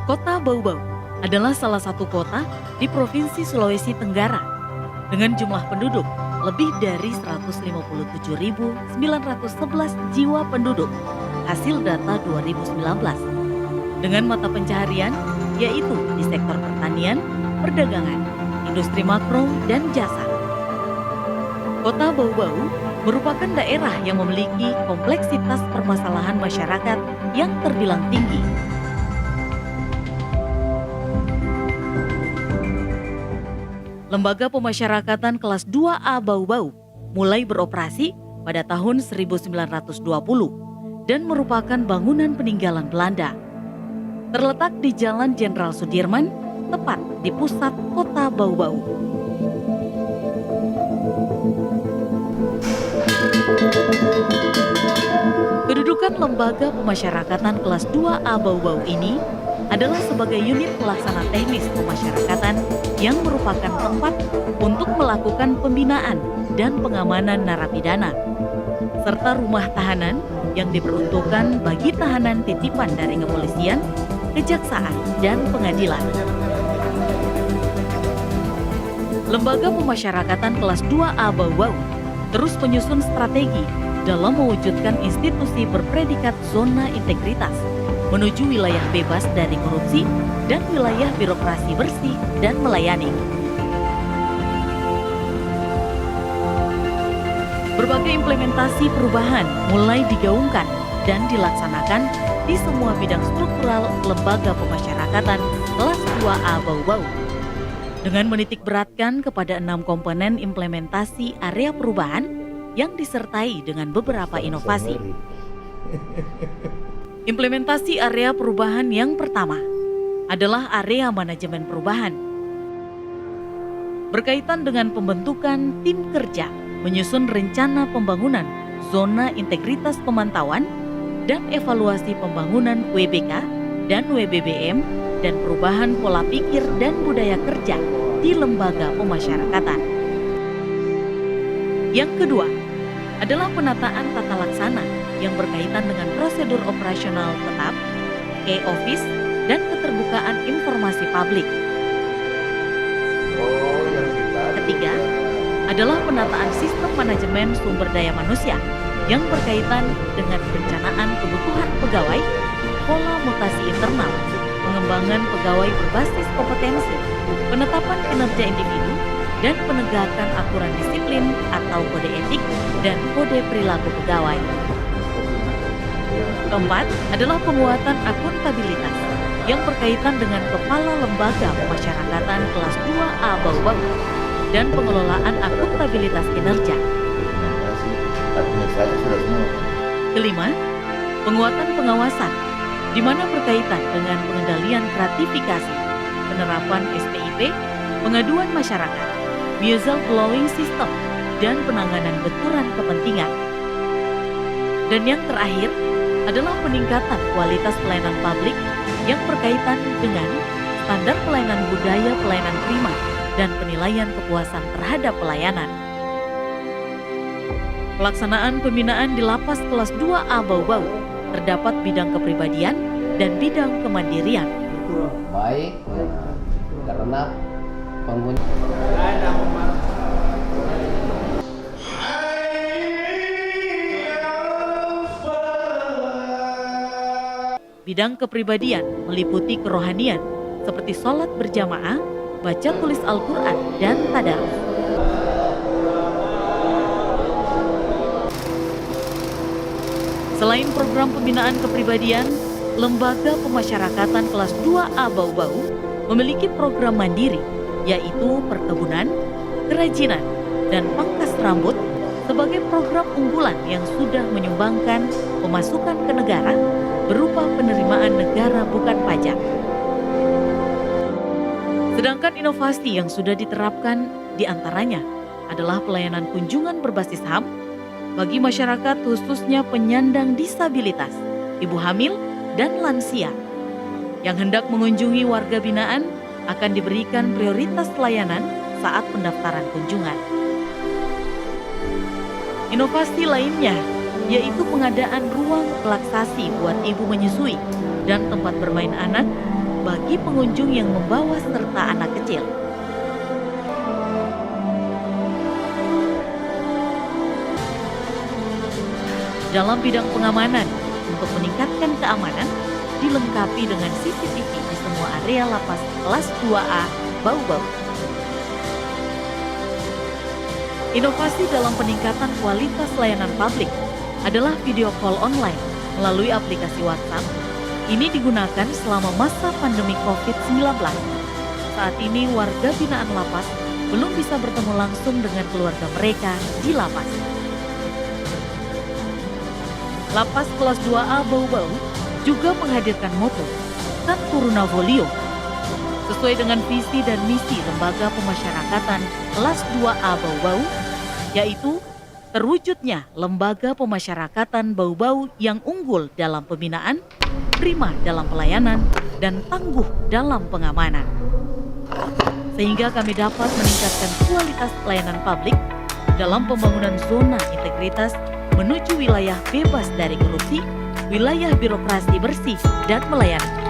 Kota Bau-Bau adalah salah satu kota di Provinsi Sulawesi Tenggara dengan jumlah penduduk lebih dari 157.911 jiwa penduduk hasil data 2019. Dengan mata pencaharian yaitu di sektor pertanian, perdagangan, industri makro, dan jasa. Kota Bau-Bau merupakan daerah yang memiliki kompleksitas permasalahan masyarakat yang terbilang tinggi. Lembaga Pemasyarakatan kelas 2A Bau-Bau mulai beroperasi pada tahun 1920 dan merupakan bangunan peninggalan Belanda. Terletak di Jalan Jenderal Sudirman, tepat di pusat kota Bau-Bau. Kedudukan Lembaga Pemasyarakatan kelas 2A Bau-Bau ini adalah sebagai unit pelaksana teknis pemasyarakatan yang merupakan tempat untuk melakukan pembinaan dan pengamanan narapidana, serta rumah tahanan yang diperuntukkan bagi tahanan titipan dari kepolisian, kejaksaan, dan pengadilan. Lembaga Pemasyarakatan kelas 2A Bau-Bau terus menyusun strategi dalam mewujudkan institusi berpredikat zona integritas menuju wilayah bebas dari korupsi dan wilayah birokrasi bersih dan melayani. Berbagai implementasi perubahan mulai digaungkan dan dilaksanakan di semua bidang struktural Lembaga Pemasyarakatan kelas 2A Bau-Bau dengan menitik beratkan kepada 6 komponen implementasi area perubahan yang disertai dengan beberapa inovasi. Implementasi area perubahan yang pertama adalah area manajemen perubahan. Berkaitan dengan pembentukan tim kerja, menyusun rencana pembangunan, zona integritas pemantauan, dan evaluasi pembangunan WBK dan WBBM, dan perubahan pola pikir dan budaya kerja di lembaga pemasyarakatan. Yang kedua adalah penataan tata laksana yang berkaitan dengan prosedur operasional tetap, e-office, dan keterbukaan informasi publik. Ketiga adalah penataan sistem manajemen sumber daya manusia yang berkaitan dengan perencanaan kebutuhan pegawai, pola mutasi internal, pengembangan pegawai berbasis kompetensi, penetapan kinerja individu, dan penegakan aturan disiplin atau kode etik dan kode perilaku pegawai. Keempat adalah penguatan akuntabilitas yang berkaitan dengan Kepala Lembaga Pemasyarakatan kelas 2A Bau-Bau dan pengelolaan akuntabilitas kinerja. Kelima, penguatan pengawasan di mana berkaitan dengan pengendalian gratifikasi, penerapan SPIP, pengaduan masyarakat, whistle-blowing system, dan penanganan benturan kepentingan. Dan yang terakhir adalah peningkatan kualitas pelayanan publik yang berkaitan dengan standar pelayanan budaya pelayanan prima dan penilaian kepuasan terhadap pelayanan. Pelaksanaan pembinaan di Lapas kelas 2A Bau-Bau terdapat bidang kepribadian dan bidang kemandirian. Baik, karena penghuni bidang kepribadian meliputi kerohanian seperti sholat berjamaah, baca tulis Al-Quran, dan tadarus. Selain program pembinaan kepribadian, Lembaga Pemasyarakatan kelas 2A Bau-Bau memiliki program mandiri, yaitu perkebunan, kerajinan, dan pangkas rambut sebagai program unggulan yang sudah menyumbangkan pemasukan ke negara berupa penerimaan negara bukan pajak. Sedangkan inovasi yang sudah diterapkan diantaranya adalah pelayanan kunjungan berbasis HAM bagi masyarakat khususnya penyandang disabilitas, ibu hamil, dan lansia. Yang hendak mengunjungi warga binaan akan diberikan prioritas pelayanan saat pendaftaran kunjungan. Inovasi lainnya yaitu pengadaan ruang relaksasi buat ibu menyusui dan tempat bermain anak bagi pengunjung yang membawa serta anak kecil. Dalam bidang pengamanan, untuk meningkatkan keamanan, dilengkapi dengan CCTV di semua area lapas kelas 2A Bau-Bau. Inovasi dalam peningkatan kualitas layanan publik adalah video call online melalui aplikasi WhatsApp. Ini digunakan selama masa pandemi COVID-19. Saat ini warga binaan lapas belum bisa bertemu langsung dengan keluarga mereka di lapas. Lapas kelas 2A Bau-Bau juga menghadirkan moto Tan Puruna Volio sesuai dengan visi dan misi Lembaga Pemasyarakatan kelas 2A Bau-Bau, yaitu terwujudnya Lembaga Pemasyarakatan Bau-Bau yang unggul dalam pembinaan, prima dalam pelayanan, dan tangguh dalam pengamanan. Sehingga kami dapat meningkatkan kualitas pelayanan publik dalam pembangunan zona integritas menuju wilayah bebas dari korupsi, wilayah birokrasi bersih dan melayani.